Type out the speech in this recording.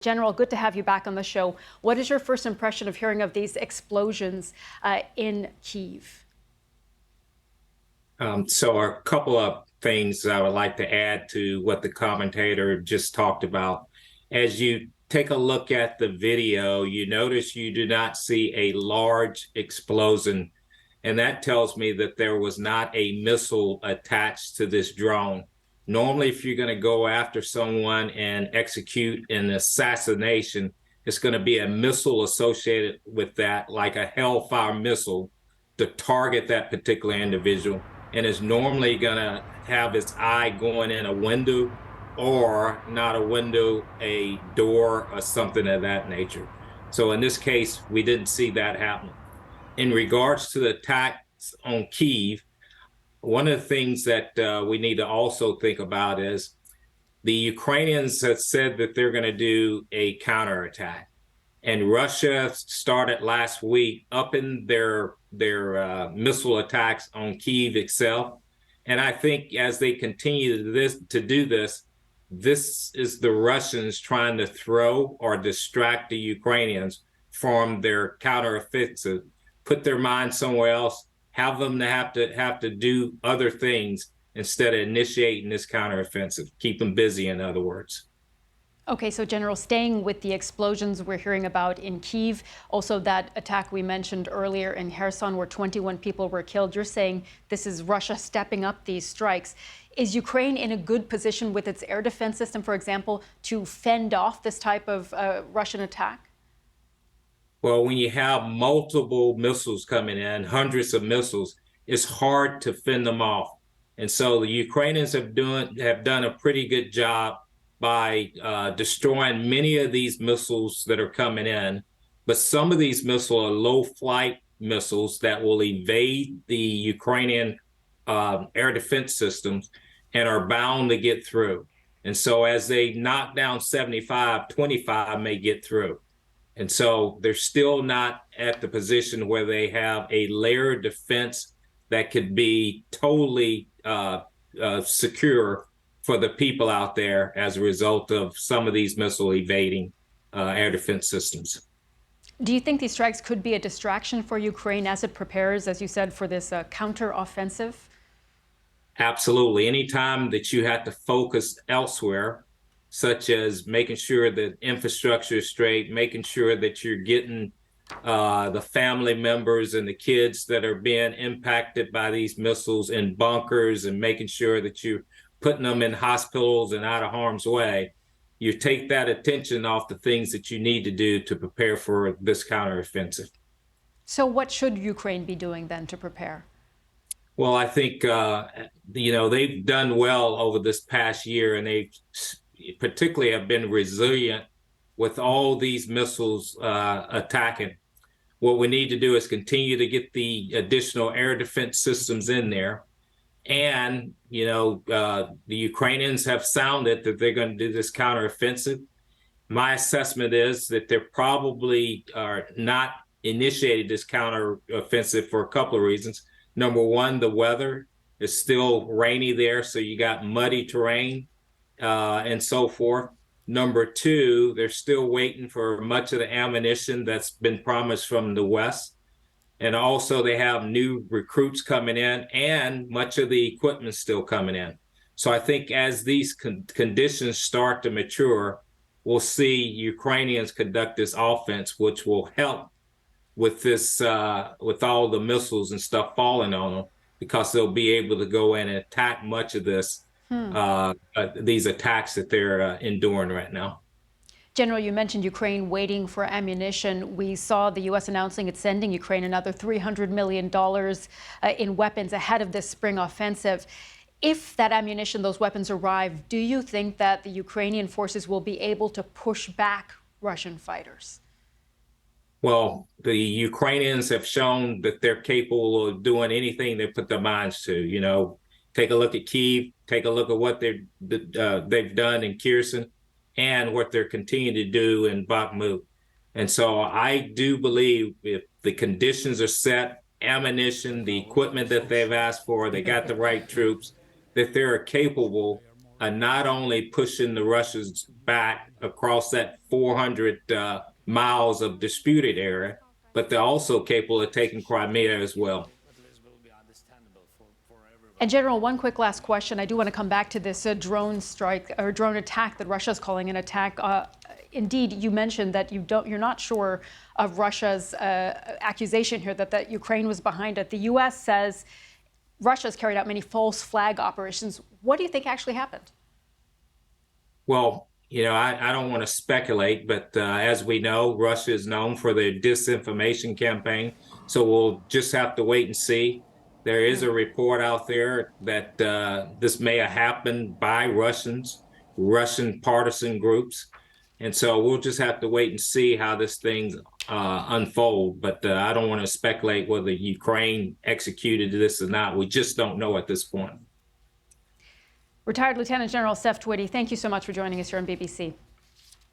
General, good to have you back on the show. What is your first impression of hearing of these explosions in Kyiv? So a couple of things I would like to add to what the commentator just talked about. As you take a look at the video, you notice you do not see a large explosion, and that tells me that there was not a missile attached to this drone. Normally, if you're going to go after someone and execute an assassination, it's going to be a missile associated with that, like a Hellfire missile, to target that particular individual. And it's normally going to have its eye going in a window, or not a window, a door or something of that nature. So in this case, we didn't see that happen. In regards to the attacks on Kyiv, one of the things that we need to also think about is the Ukrainians have said that they're going to do a counterattack. And Russia started last week upping their missile attacks on Kyiv itself. And I think as they continue to do this, this is the Russians trying to throw or distract the Ukrainians from their counteroffensive, put their mind somewhere else, have them to have to do other things instead of initiating this counteroffensive. Keep them busy, in other words. Okay, so General, staying with the explosions we're hearing about in Kyiv, also that attack we mentioned earlier in Kherson where 21 people were killed, you're saying this is Russia stepping up these strikes. Is Ukraine in a good position with its air defense system, for example, to fend off this type of Russian attack? Well, when you have multiple missiles coming in, hundreds of missiles, it's hard to fend them off. And so the Ukrainians have done a pretty good job by destroying many of these missiles that are coming in. But some of these missiles are low flight missiles that will evade the Ukrainian air defense systems and are bound to get through. And so as they knock down 75, 25 may get through. And so they're still not at the position where they have a layered defense that could be totally secure for the people out there as a result of some of these missile evading air defense systems. Do you think these strikes could be a distraction for Ukraine as it prepares, as you said, for this counteroffensive? Absolutely. Anytime that you have to focus elsewhere, such as making sure that infrastructure is straight, making sure that you're getting the family members and the kids that are being impacted by these missiles in bunkers, and making sure that you're putting them in hospitals and out of harm's way, you take that attention off the things that you need to do to prepare for this counteroffensive. So what should Ukraine be doing then to prepare? Well, I think, they've done well over this past year, and they particularly have been resilient with all these missiles attacking. What we need to do is continue to get the additional air defense systems in there. And, the Ukrainians have sounded that they're going to do this counteroffensive. My assessment is that they probably are not initiated this counteroffensive for a couple of reasons. Number one, the weather is still rainy there, so you got muddy terrain and so forth. Number two, they're still waiting for much of the ammunition that's been promised from the West. And also they have new recruits coming in, and much of the equipment still coming in. So I think as these conditions start to mature, we'll see Ukrainians conduct this offense, which will help with this, with all the missiles and stuff falling on them, because they'll be able to go in and attack much of this, these attacks that they're enduring right now. General, you mentioned Ukraine waiting for ammunition. We saw the U.S. announcing it's sending Ukraine another $300 million in weapons ahead of this spring offensive. If that ammunition, those weapons arrive, do you think that the Ukrainian forces will be able to push back Russian fighters? Well, the Ukrainians have shown that they're capable of doing anything they put their minds to. Take a look at Kyiv, take a look at what they've done in Kherson, and what they're continuing to do in Bakhmut. And so I do believe if the conditions are set, ammunition, the equipment that they've asked for, they got the right troops, that they're capable not only pushing the Russians back across that 400 miles of disputed area, but they're also capable of taking Crimea as well. And General, one quick last question. I do want to come back to this drone strike or drone attack that Russia is calling an attack. Indeed, you mentioned that you're not sure of Russia's accusation here that Ukraine was behind it. The U.S. says Russia's carried out many false flag operations. What do you think actually happened? Well, I don't want to speculate, but as we know, Russia is known for their disinformation campaign. So we'll just have to wait and see. There is a report out there that this may have happened by Russian partisan groups. And so we'll just have to wait and see how this thing unfold. But I don't want to speculate whether Ukraine executed this or not. We just don't know at this point. Retired Lieutenant General Steph Twitty, thank you so much for joining us here on BBC.